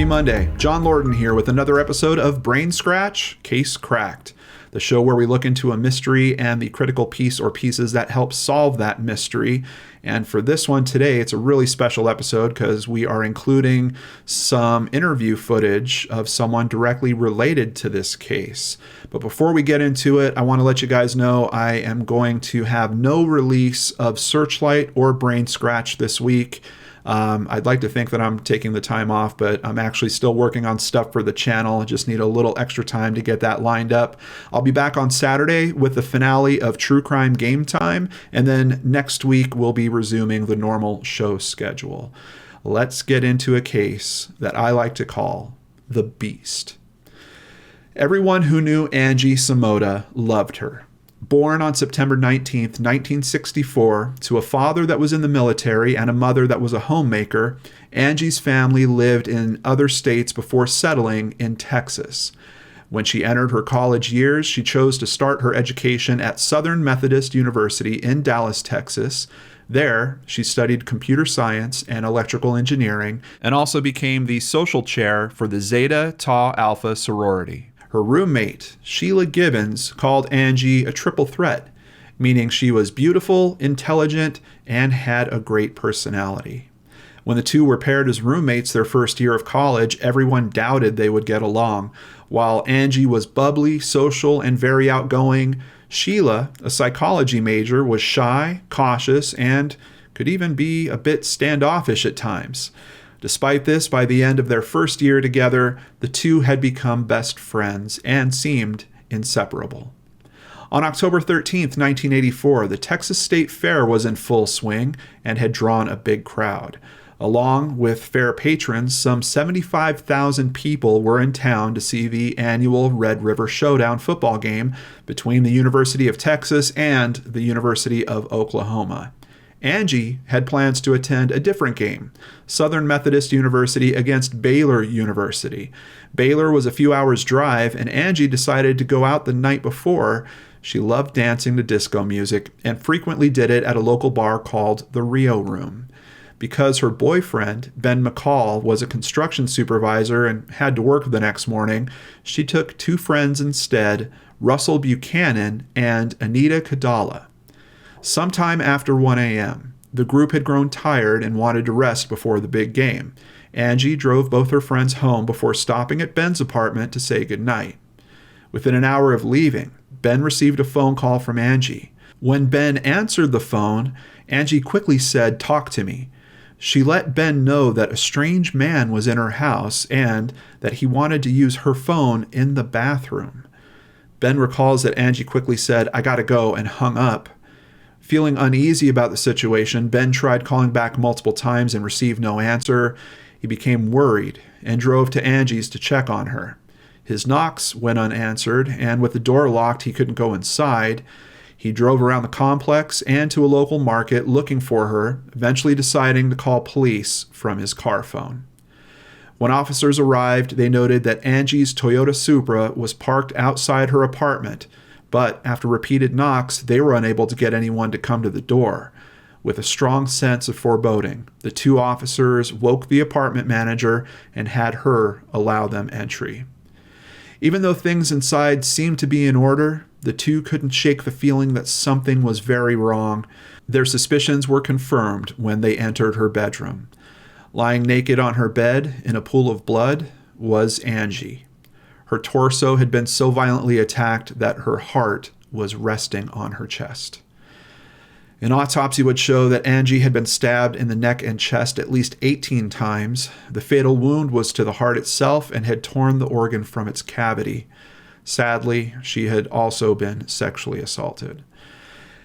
Happy Monday. John Lorton here with another episode of Brain Scratch, Case Cracked, the show where we look into a mystery and the critical piece or pieces that help solve that mystery. And for this one today, it's a really special episode because we are including some interview footage of someone directly related to this case. But before we get into it, I want to let you guys know I am going to have no release of Searchlight or Brain Scratch this week. I'd like to think that I'm taking the time off, but I'm actually still working on stuff for the channel. I just need a little extra time to get that lined up. I'll be back on Saturday with the finale of True Crime Game Time, and then next week we'll be resuming the normal show schedule. Let's get into a case that I like to call The Beast. Everyone who knew Angie Samoda loved her. Born on September 19th, 1964, to a father that was in the military and a mother that was a homemaker, Angie's family lived in other states before settling in Texas. When she entered her college years, she chose to start her education at Southern Methodist University in Dallas, Texas. There, she studied computer science and electrical engineering and also became the social chair for the Zeta Tau Alpha sorority. Her roommate, Sheila Gibbons, called Angie a triple threat, meaning she was beautiful, intelligent, and had a great personality. When the two were paired as roommates their first year of college, everyone doubted they would get along. While Angie was bubbly, social, and very outgoing, Sheila, a psychology major, was shy, cautious, and could even be a bit standoffish at times. Despite this, by the end of their first year together, the two had become best friends and seemed inseparable. On October 13th, 1984, the Texas State Fair was in full swing and had drawn a big crowd. Along with fair patrons, some 75,000 people were in town to see the annual Red River Showdown football game between the University of Texas and the University of Oklahoma. Angie had plans to attend a different game, Southern Methodist University against Baylor University. Baylor was a few hours' drive, and Angie decided to go out the night before. She loved dancing to disco music and frequently did it at a local bar called the Rio Room. Because her boyfriend, Ben McCall, was a construction supervisor and had to work the next morning, she took two friends instead, Russell Buchanan and Anita Kadala. Sometime after 1 a.m., the group had grown tired and wanted to rest before the big game. Angie drove both her friends home before stopping at Ben's apartment to say goodnight. Within an hour of leaving, Ben received a phone call from Angie. When Ben answered the phone, Angie quickly said, "Talk to me." She let Ben know that a strange man was in her house and that he wanted to use her phone in the bathroom. Ben recalls that Angie quickly said, "I gotta go," and hung up. Feeling uneasy about the situation, Ben tried calling back multiple times and received no answer. He became worried and drove to Angie's to check on her. His knocks went unanswered, and with the door locked, he couldn't go inside. He drove around the complex and to a local market looking for her, eventually deciding to call police from his car phone. When officers arrived, they noted that Angie's Toyota Supra was parked outside her apartment, but after repeated knocks, they were unable to get anyone to come to the door. With a strong sense of foreboding, the two officers woke the apartment manager and had her allow them entry. Even though things inside seemed to be in order, the two couldn't shake the feeling that something was very wrong. Their suspicions were confirmed when they entered her bedroom. Lying naked on her bed in a pool of blood was Angie. Her torso had been so violently attacked that her heart was resting on her chest. An autopsy would show that Angie had been stabbed in the neck and chest at least 18 times. The fatal wound was to the heart itself and had torn the organ from its cavity. Sadly, she had also been sexually assaulted.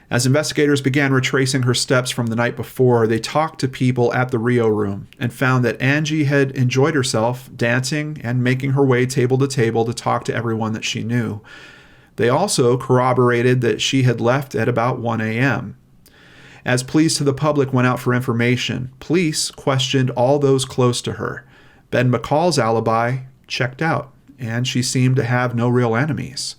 As investigators began retracing her steps from the night before, they talked to people at the Rio Room and found that Angie had enjoyed herself dancing and making her way table to talk to everyone that she knew. They also corroborated that she had left at about 1 a.m. As pleas to the public went out for information, police questioned all those close to her. Ben McCall's alibi checked out, and she seemed to have no real enemies.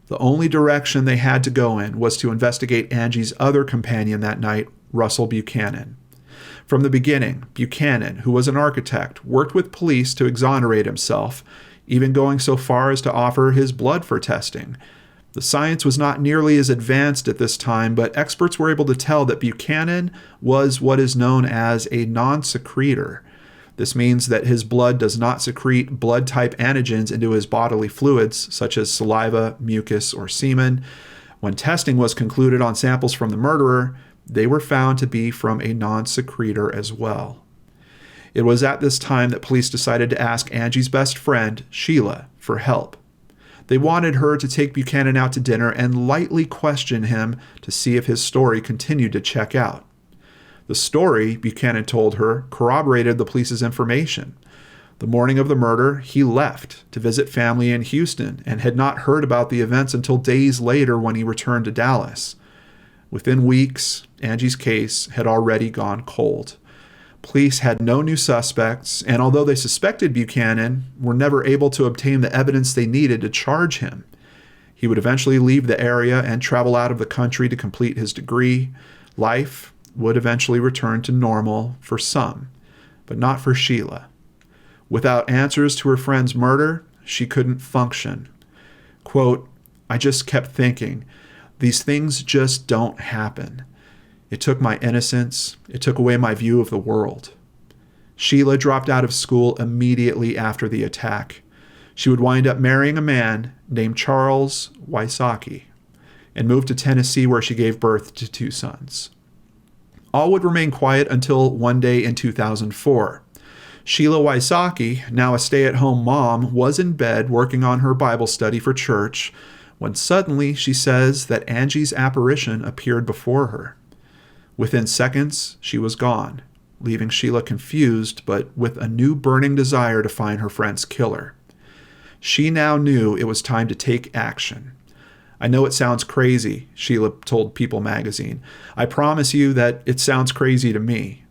The only direction they had to go in was to investigate Angie's other companion that night, Russell Buchanan. From the beginning, Buchanan, who was an architect, worked with police to exonerate himself, even going so far as to offer his blood for testing. The science was not nearly as advanced at this time, but experts were able to tell that Buchanan was what is known as a non-secretor. This means that his blood does not secrete blood-type antigens into his bodily fluids, such as saliva, mucus, or semen. When testing was concluded on samples from the murderer, they were found to be from a non-secretor as well. It was at this time that police decided to ask Angie's best friend, Sheila, for help. They wanted her to take Buchanan out to dinner and lightly question him to see if his story continued to check out. The story, Buchanan told her, corroborated the police's information. The morning of the murder, he left to visit family in Houston and had not heard about the events until days later when he returned to Dallas. Within weeks, Angie's case had already gone cold. Police had no new suspects, and although they suspected Buchanan, were never able to obtain the evidence they needed to charge him. He would eventually leave the area and travel out of the country to complete his degree. Life would eventually return to normal for some, but not for Sheila. Without answers to her friend's murder, she couldn't function. Quote, "I just kept thinking, these things just don't happen. It took my innocence. It took away my view of the world." Sheila dropped out of school immediately after the attack. She would wind up marrying a man named Sheila Wysocki and moved to Tennessee, where she gave birth to 2 sons. All would remain quiet until one day in 2004. Sheila Wysocki, now a stay-at-home mom, was in bed working on her Bible study for church when suddenly she says that Angie's apparition appeared before her. Within seconds, she was gone, leaving Sheila confused but with a new burning desire to find her friend's killer. She now knew it was time to take action. "I know it sounds crazy," Sheila told People magazine. "I promise you that it sounds crazy to me."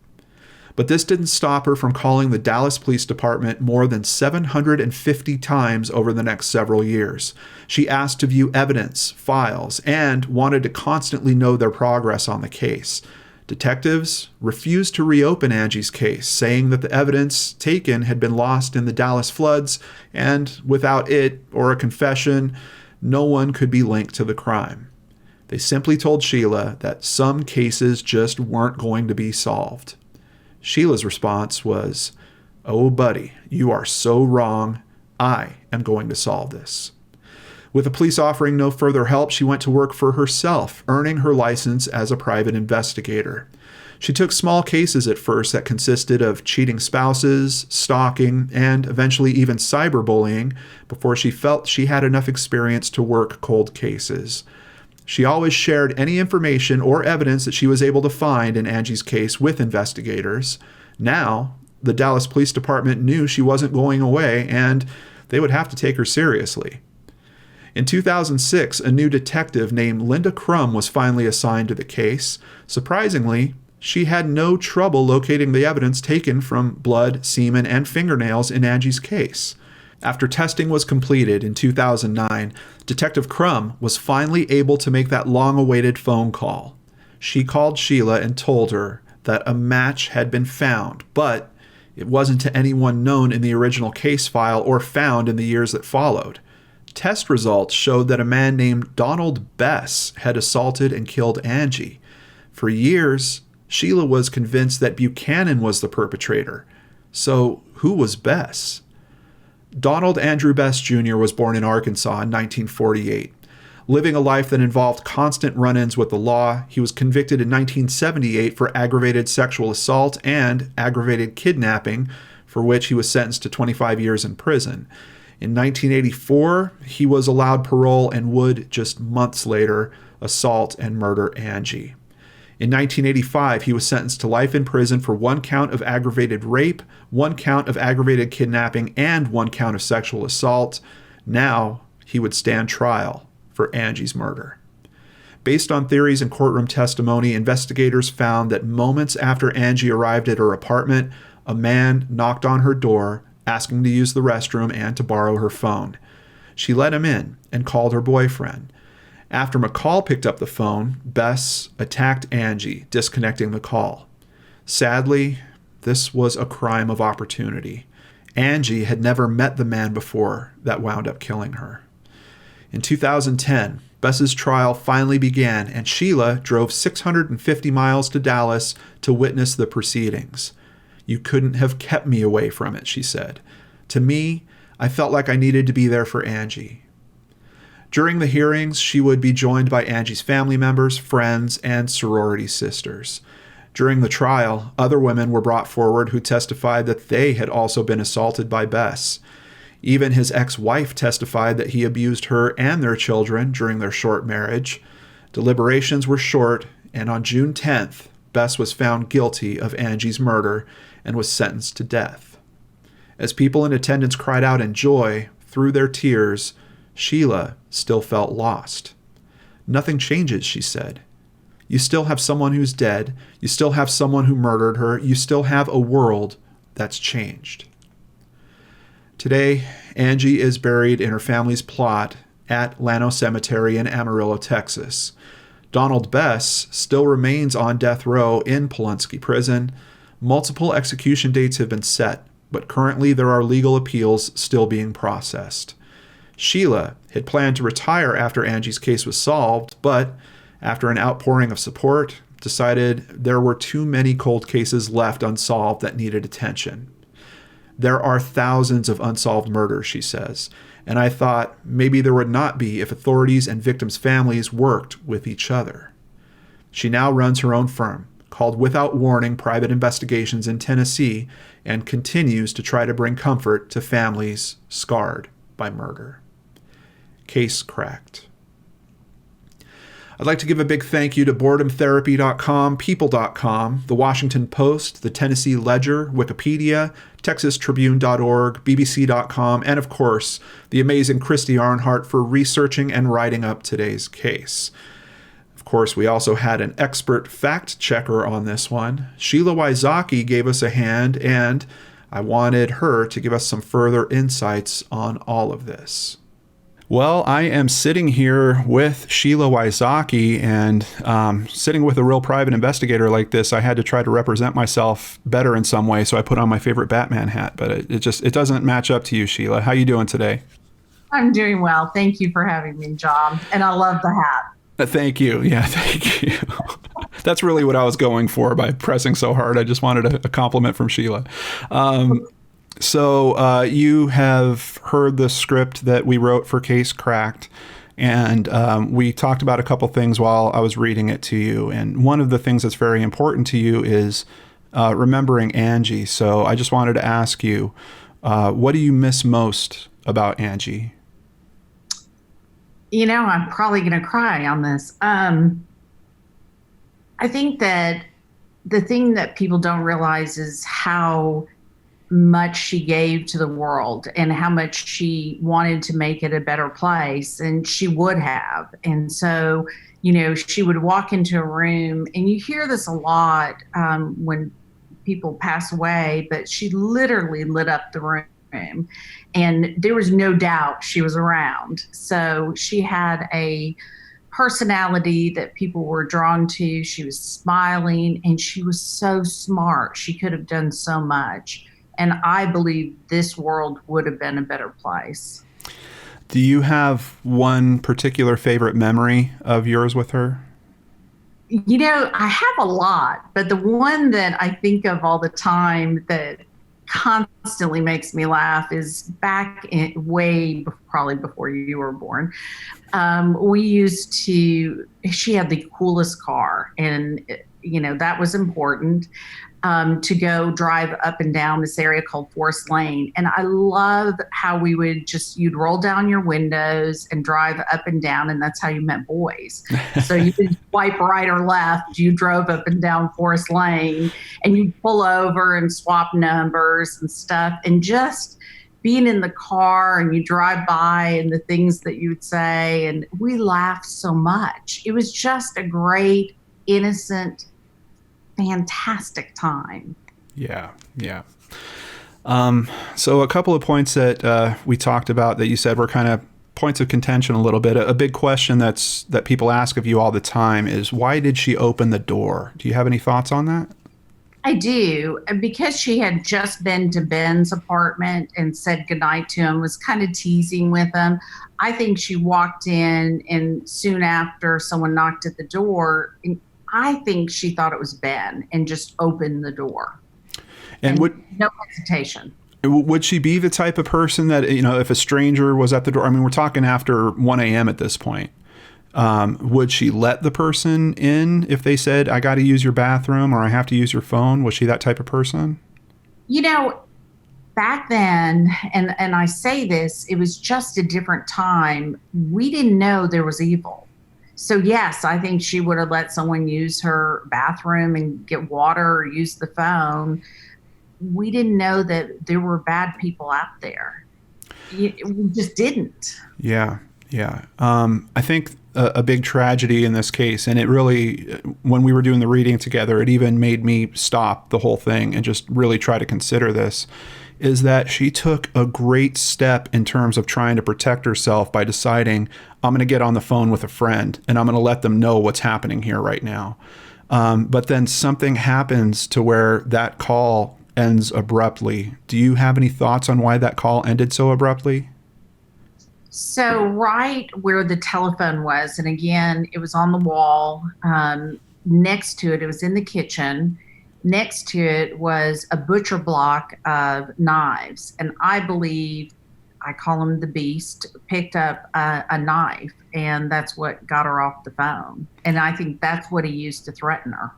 But this didn't stop her from calling the Dallas Police Department more than 750 times over the next several years. She asked to view evidence, files, and wanted to constantly know their progress on the case. Detectives refused to reopen Angie's case, saying that the evidence taken had been lost in the Dallas floods, and without it, or a confession, no one could be linked to the crime. They simply told Sheila that some cases just weren't going to be solved. Sheila's response was, "Oh, buddy, you are so wrong. I am going to solve this." With the police offering no further help, she went to work for herself, earning her license as a private investigator. She took small cases at first that consisted of cheating spouses, stalking, and eventually even cyberbullying before she felt she had enough experience to work cold cases. She always shared any information or evidence that she was able to find in Angie's case with investigators. Now, the Dallas Police Department knew she wasn't going away, and they would have to take her seriously. In 2006, a new detective named Linda Crum was finally assigned to the case. Surprisingly, she had no trouble locating the evidence taken from blood, semen, and fingernails in Angie's case. After testing was completed in 2009, Detective Crum was finally able to make that long-awaited phone call. She called Sheila and told her that a match had been found, but it wasn't to anyone known in the original case file or found in the years that followed. Test results showed that a man named Donald Bess had assaulted and killed Angie. For years, Sheila was convinced that Buchanan was the perpetrator. So who was Bess? Donald Andrew Bess Jr. was born in Arkansas in 1948. Living a life that involved constant run-ins with the law, he was convicted in 1978 for aggravated sexual assault and aggravated kidnapping, for which he was sentenced to 25 years in prison. In 1984, he was allowed parole and would, just months later, assault and murder Angie. In 1985, he was sentenced to life in prison for 1 count of aggravated rape, 1 count of aggravated kidnapping, and 1 count of sexual assault. Now, he would stand trial for Angie's murder. Based on theories and courtroom testimony, investigators found that moments after Angie arrived at her apartment, a man knocked on her door, asking to use the restroom and to borrow her phone. She let him in and called her boyfriend. After McCall picked up the phone, Bess attacked Angie, disconnecting the call. Sadly, this was a crime of opportunity. Angie had never met the man before that wound up killing her. In 2010, Bess's trial finally began, and Sheila drove 650 miles to Dallas to witness the proceedings. "You couldn't have kept me away from it," she said. "To me, I felt like I needed to be there for Angie." During the hearings, she would be joined by Angie's family members, friends, and sorority sisters. During the trial, other women were brought forward who testified that they had also been assaulted by Bess. Even his ex-wife testified that he abused her and their children during their short marriage. Deliberations were short, and on June 10th, Bess was found guilty of Angie's murder and was sentenced to death. As people in attendance cried out in joy through their tears, Sheila still felt lost. "Nothing changes," she said. "You still have someone who's dead. You still have someone who murdered her. You still have a world that's changed." Today, Angie is buried in her family's plot at Llano Cemetery in Amarillo, Texas. Donald Bess still remains on death row in Polunsky Prison. Multiple execution dates have been set, but currently there are legal appeals still being processed. Sheila had planned to retire after Angie's case was solved, but after an outpouring of support, decided there were too many cold cases left unsolved that needed attention. "There are thousands of unsolved murders," she says, "and I thought maybe there would not be if authorities and victims' families worked with each other." She now runs her own firm, called Without Warning Private Investigations in Tennessee, and continues to try to bring comfort to families scarred by murder. Case cracked. I'd like to give a big thank you to boredomtherapy.com, people.com, the Washington Post, the Tennessee Ledger, Wikipedia, texastribune.org, bbc.com, and of course, the amazing Christy Arnhart for researching and writing up today's case. Of course, we also had an expert fact checker on this one. Sheila Wysocki gave us a hand, and I wanted her to give us some further insights on all of this. Well, I am sitting here with Sheila Wysocki, and sitting with a real private investigator like this, I had to try to represent myself better in some way, so I put on my favorite Batman hat, but it doesn't match up to you, Sheila. How you doing today? I'm doing well. Thank you for having me, John, and I love the hat. Thank you. Yeah, thank you. That's really what I was going for by pressing so hard. I just wanted a compliment from Sheila. So you have heard the script that we wrote for Case Cracked, and we talked about a couple things while I was reading it to you. And one of the things that's very important to you is remembering Angie. So I just wanted to ask you, what do you miss most about Angie? You know, I'm probably going to cry on this. I think that the thing that people don't realize is how much she gave to the world and how much she wanted to make it a better place, and she would have. And so, you know, she would walk into a room, and you hear this a lot when people pass away, but she literally lit up the room, and there was no doubt she was around. So she had a personality that people were drawn to. She was smiling, and she was so smart. She could have done so much. And I believe this world would have been a better place. Do you have one particular favorite memory of yours with her? You know, I have a lot, but the one that I think of all the time that constantly makes me laugh is back in probably before you were born. She had the coolest car, and, you know, that was important. To go drive up and down this area called Forest Lane. And I love how you'd roll down your windows and drive up and down, and that's how you met boys. So you could swipe right or left. You drove up and down Forest Lane, and you'd pull over and swap numbers and stuff. And just being in the car, and you drive by, and the things that you would say, and we laughed so much. It was just a great, innocent, fantastic time. Yeah. So a couple of points that we talked about that you said were kind of points of contention a little bit. A big question that people ask of you all the time is, why did she open the door? Do you have any thoughts on that? I do. And because she had just been to Ben's apartment and said goodnight to him, was kind of teasing with him. I think she walked in and soon after someone knocked at the door. And I think she thought it was Ben and just opened the door. And no hesitation. Would she be the type of person that, if a stranger was at the door, I mean, we're talking after 1 a.m. at this point. Would she let the person in if they said, I got to use your bathroom or I have to use your phone? Was she that type of person? Back then, and I say this, it was just a different time. We didn't know there was evil. So yes, I think she would have let someone use her bathroom and get water or use the phone. We didn't know that there were bad people out there. We just didn't. Yeah. I think a big tragedy in this case, and it really, when we were doing the reading together, it even made me stop the whole thing and just really try to consider this, is that she took a great step in terms of trying to protect herself by deciding, I'm going to get on the phone with a friend and I'm going to let them know what's happening here right now. But then something happens to where that call ends abruptly. Do you have any thoughts on why that call ended so abruptly? So right where the telephone was, and again, it was on the wall, next to it, it was in the kitchen. Next to it was a butcher block of knives. And I believe, I call him the Beast, picked up a knife, and that's what got her off the phone. And I think that's what he used to threaten her.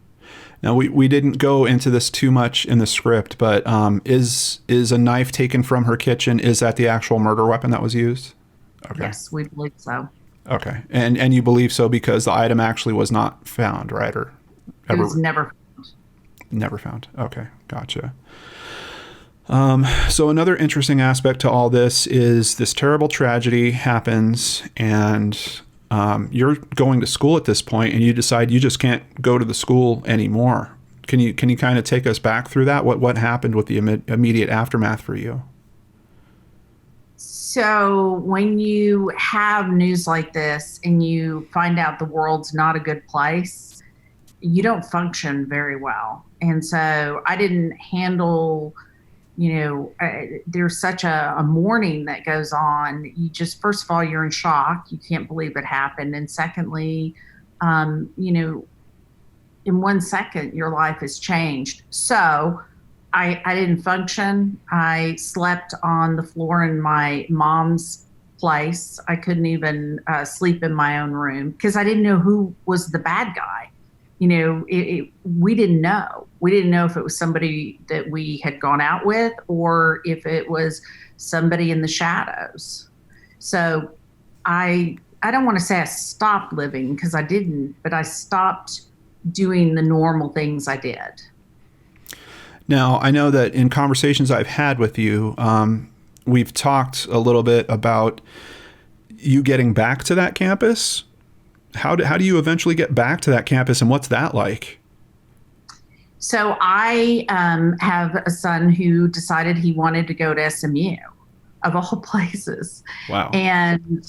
Now, we didn't go into this too much in the script, but is a knife taken from her kitchen? Is that the actual murder weapon that was used? Okay. Yes, we believe so. Okay. And you believe so because the item actually was not found, right? Or ever, it was never found. Never found. Okay. Gotcha. So another interesting aspect to all this is this terrible tragedy happens and you're going to school at this point and you decide you just can't go to the school anymore. Can you kind of take us back through that? What happened with the immediate aftermath for you? So when you have news like this and you find out the world's not a good place, you don't function very well. And so I didn't handle, there's such a mourning that goes on. You just, first of all, you're in shock. You can't believe it happened. And secondly, in 1 second, your life has changed. So I didn't function. I slept on the floor in my mom's place. I couldn't even sleep in my own room because I didn't know who was the bad guy. We didn't know. We didn't know if it was somebody that we had gone out with or if it was somebody in the shadows. So I don't want to say I stopped living because I didn't, but I stopped doing the normal things I did. Now, I know that in conversations I've had with you, we've talked a little bit about you getting back to that campus. How do you eventually get back to that campus, and what's that like? So I have a son who decided he wanted to go to SMU, of all places. Wow. And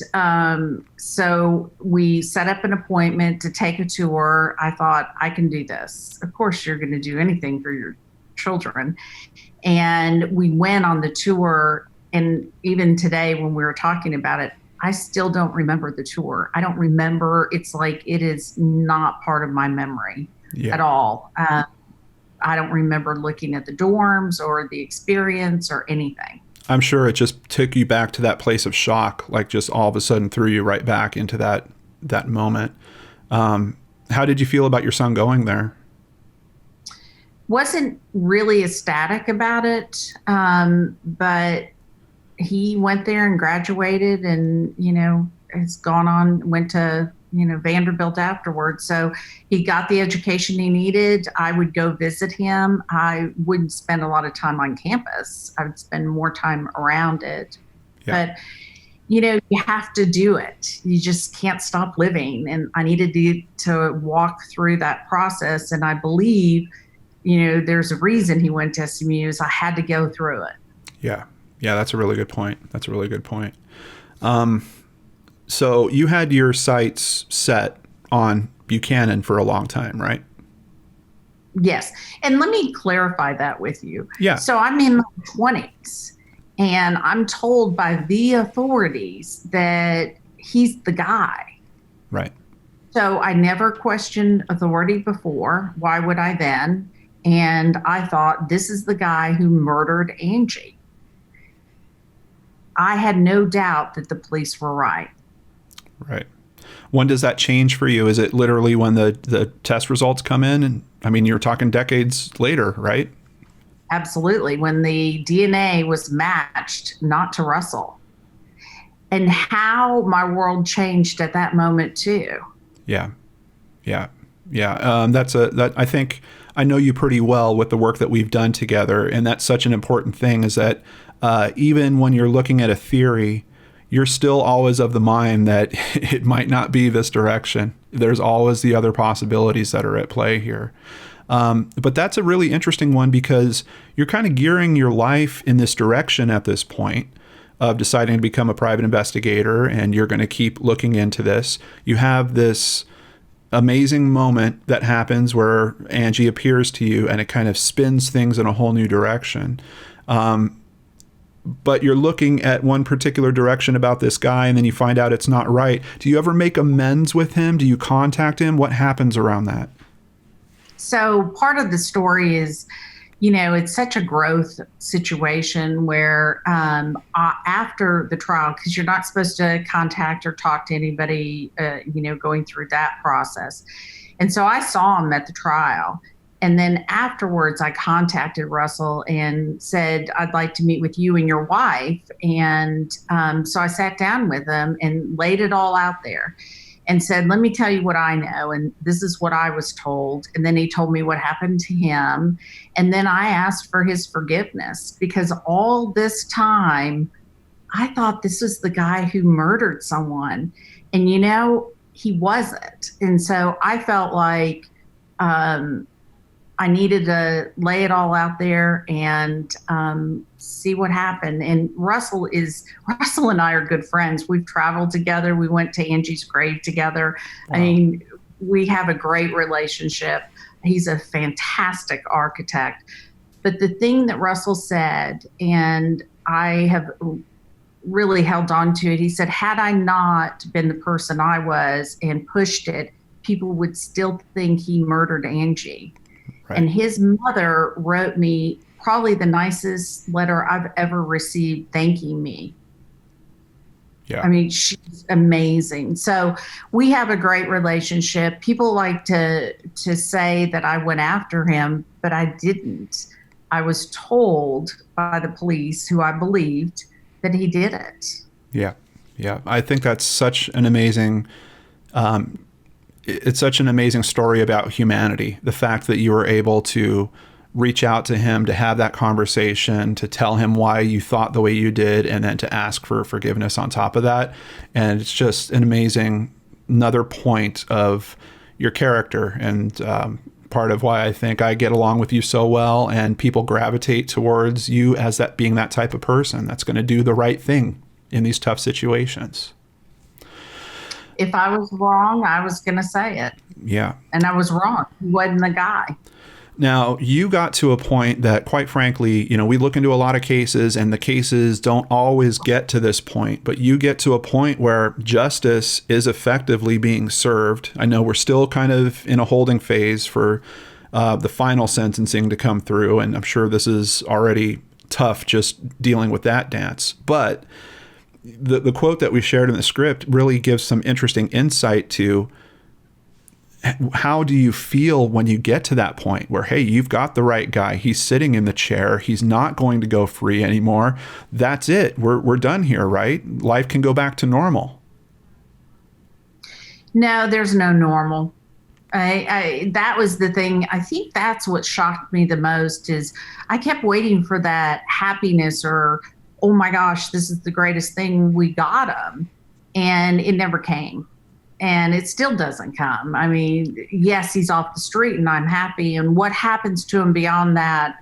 so we set up an appointment to take a tour. I thought, I can do this. Of course, you're going to do anything for your children. And we went on the tour. And even today, when we were talking about it, I still don't remember the tour. I don't remember. It's like it is not part of my memory at all. I don't remember looking at the dorms or the experience or anything. I'm sure it just took you back to that place of shock, like just all of a sudden threw you right back into that moment. How did you feel about your son going there? Wasn't really ecstatic about it, but he went there and graduated and, has gone on, went to, Vanderbilt afterwards. So he got the education he needed. I would go visit him. I wouldn't spend a lot of time on campus. I would spend more time around it. Yeah. But, you have to do it. You just can't stop living. And I needed to walk through that process. And I believe, there's a reason he went to SMU is I had to go through it. Yeah. Yeah, that's a really good point. So you had your sights set on Buchanan for a long time, right? Yes. And let me clarify that with you. Yeah. So I'm in my 20s and I'm told by the authorities that he's the guy. Right. So I never questioned authority before. Why would I then? And I thought, this is the guy who murdered Angie. I had no doubt that the police were right. Right. When does that change for you? Is it literally when the test results come in? And I mean, you're talking decades later, right? Absolutely. When the DNA was matched, not to Russell. And how my world changed at that moment, too. Yeah. Yeah. Yeah. That I think I know you pretty well with the work that we've done together. And that's such an important thing, is that even when you're looking at a theory, you're still always of the mind that it might not be this direction. There's always the other possibilities that are at play here. But that's a really interesting one, because you're kind of gearing your life in this direction at this point of deciding to become a private investigator, and you're going to keep looking into this. You have this amazing moment that happens where Angie appears to you, and it kind of spins things in a whole new direction. But you're looking at one particular direction about this guy, and then you find out it's not right. Do you ever make amends with him? Do you contact him? What happens around that? So part of the story is, it's such a growth situation where after the trial, because you're not supposed to contact or talk to anybody, going through that process. And so I saw him at the trial. And then afterwards, I contacted Russell and said, I'd like to meet with you and your wife. And so I sat down with him and laid it all out there and said, let me tell you what I know. And this is what I was told. And then he told me what happened to him. And then I asked for his forgiveness, because all this time, I thought this was the guy who murdered someone. And, he wasn't. And so I felt like I needed to lay it all out there and see what happened. And Russell and I are good friends. We've traveled together. We went to Angie's grave together. Wow. I mean, we have a great relationship. He's a fantastic architect. But the thing that Russell said, and I have really held on to it, he said, had I not been the person I was and pushed it, people would still think he murdered Angie. Right. And his mother wrote me probably the nicest letter I've ever received, thanking me. Yeah. I mean, she's amazing. So we have a great relationship. People like to say that I went after him, but I didn't. I was told by the police, who I believed, that he did it. Yeah. Yeah. I think that's such an amazing it's such an amazing story about humanity. The fact that you were able to reach out to him, to have that conversation, to tell him why you thought the way you did, and then to ask for forgiveness on top of that. And it's just an amazing, another point of your character, and part of why I think I get along with you so well, and people gravitate towards you as that being that type of person that's going to do the right thing in these tough situations. If I was wrong, I was going to say it. Yeah. And I was wrong. He wasn't the guy. Now, you got to a point that, quite frankly, we look into a lot of cases, and the cases don't always get to this point, but you get to a point where justice is effectively being served. I know we're still kind of in a holding phase for the final sentencing to come through, and I'm sure this is already tough just dealing with that dance. But the quote that we shared in the script really gives some interesting insight to how do you feel when you get to that point where, hey, you've got the right guy. He's sitting in the chair. He's not going to go free anymore. That's it. We're done here, right? Life can go back to normal. No, there's no normal. That was the thing. I think that's what shocked me the most, is I kept waiting for that happiness, or, oh my gosh, this is the greatest thing, we got him. And it never came. And it still doesn't come. I mean, yes, he's off the street and I'm happy. And what happens to him beyond that,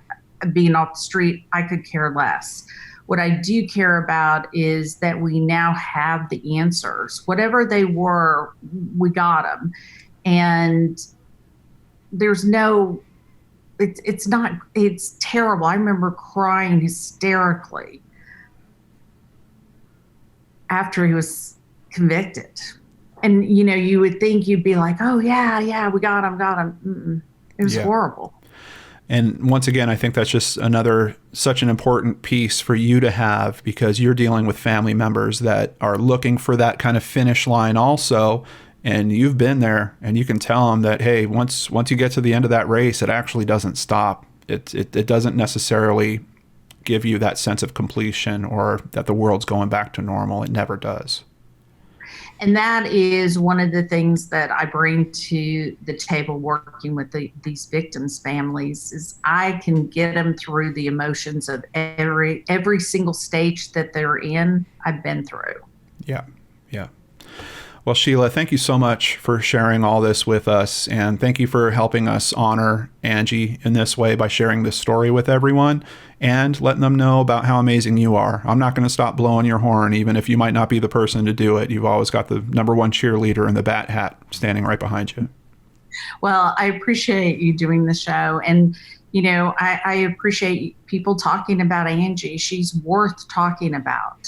being off the street, I could care less. What I do care about is that we now have the answers. Whatever they were, we got them. And there's no it's terrible. I remember crying hysterically after he was convicted. And, you would think you'd be like, oh, yeah, we got him. It was horrible. And once again, I think that's just such an important piece for you to have, because you're dealing with family members that are looking for that kind of finish line also. And you've been there, and you can tell them that, hey, once you get to the end of that race, it actually doesn't stop. It doesn't necessarily give you that sense of completion or that the world's going back to normal. It never does. And that is one of the things that I bring to the table working with these victims' families, is I can get them through the emotions of every single stage that they're in. I've been through. Yeah. Well, Sheila, thank you so much for sharing all this with us, and thank you for helping us honor Angie in this way by sharing this story with everyone and letting them know about how amazing you are. I'm not going to stop blowing your horn, even if you might not be the person to do it. You've always got the #1 cheerleader in the bat hat standing right behind you. Well, I appreciate you doing the show, and I appreciate people talking about Angie. She's worth talking about.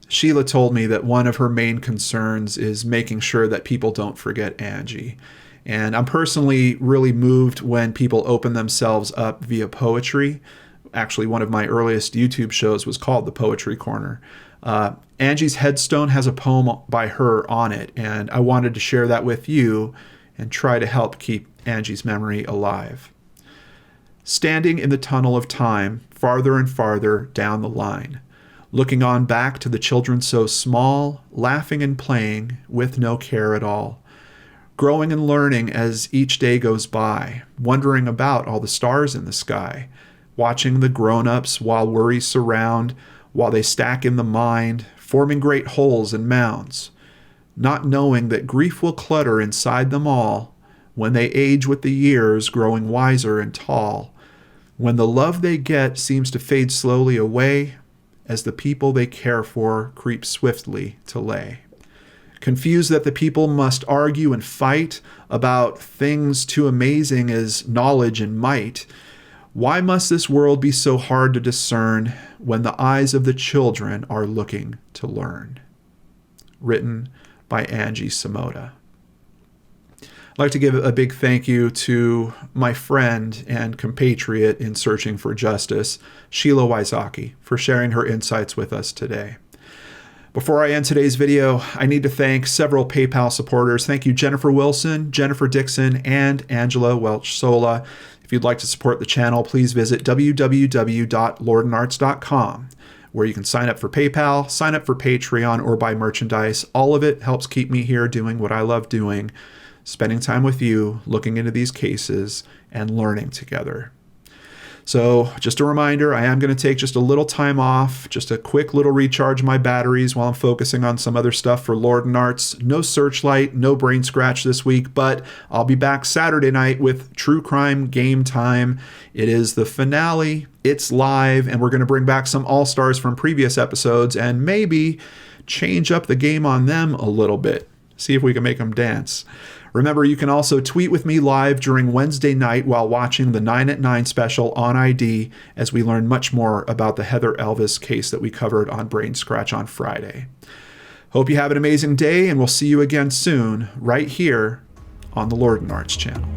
Sheila told me that one of her main concerns is making sure that people don't forget Angie. And I'm personally really moved when people open themselves up via poetry. Actually, one of my earliest YouTube shows was called The Poetry Corner. Angie's headstone has a poem by her on it, and I wanted to share that with you and try to help keep Angie's memory alive. Standing in the tunnel of time, farther and farther down the line, looking on back to the children so small, laughing and playing with no care at all, growing and learning as each day goes by, wondering about all the stars in the sky, watching the grown-ups while worries surround, while they stack in the mind, forming great holes and mounds, not knowing that grief will clutter inside them all when they age with the years, growing wiser and tall, when the love they get seems to fade slowly away, as the people they care for creep swiftly to lay. Confused that the people must argue and fight about things too amazing as knowledge and might, why must this world be so hard to discern when the eyes of the children are looking to learn? Written by Angie Samoda. I'd like to give a big thank you to my friend and compatriot in searching for justice, Sheila Wysocki, for sharing her insights with us today. Before I end today's video, I need to thank several PayPal supporters. Thank you, Jennifer Wilson, Jennifer Dixon, and Angela Welch-Sola. If you'd like to support the channel, please visit www.lordandarts.com, where you can sign up for PayPal, sign up for Patreon, or buy merchandise. All of it helps keep me here doing what I love doing, spending time with you, looking into these cases, and learning together. So just a reminder, I am going to take just a little time off, just a quick little recharge my batteries while I'm focusing on some other stuff for Lord and Arts. No Searchlight, no Brain Scratch this week, but I'll be back Saturday night with True Crime Game Time. It is the finale, it's live, and we're going to bring back some all-stars from previous episodes and maybe change up the game on them a little bit. See if we can make them dance. Remember, you can also tweet with me live during Wednesday night while watching the 9 at 9 special on ID as we learn much more about the Heather Elvis case that we covered on Brain Scratch on Friday. Hope you have an amazing day, and we'll see you again soon right here on the Lord and Arts channel.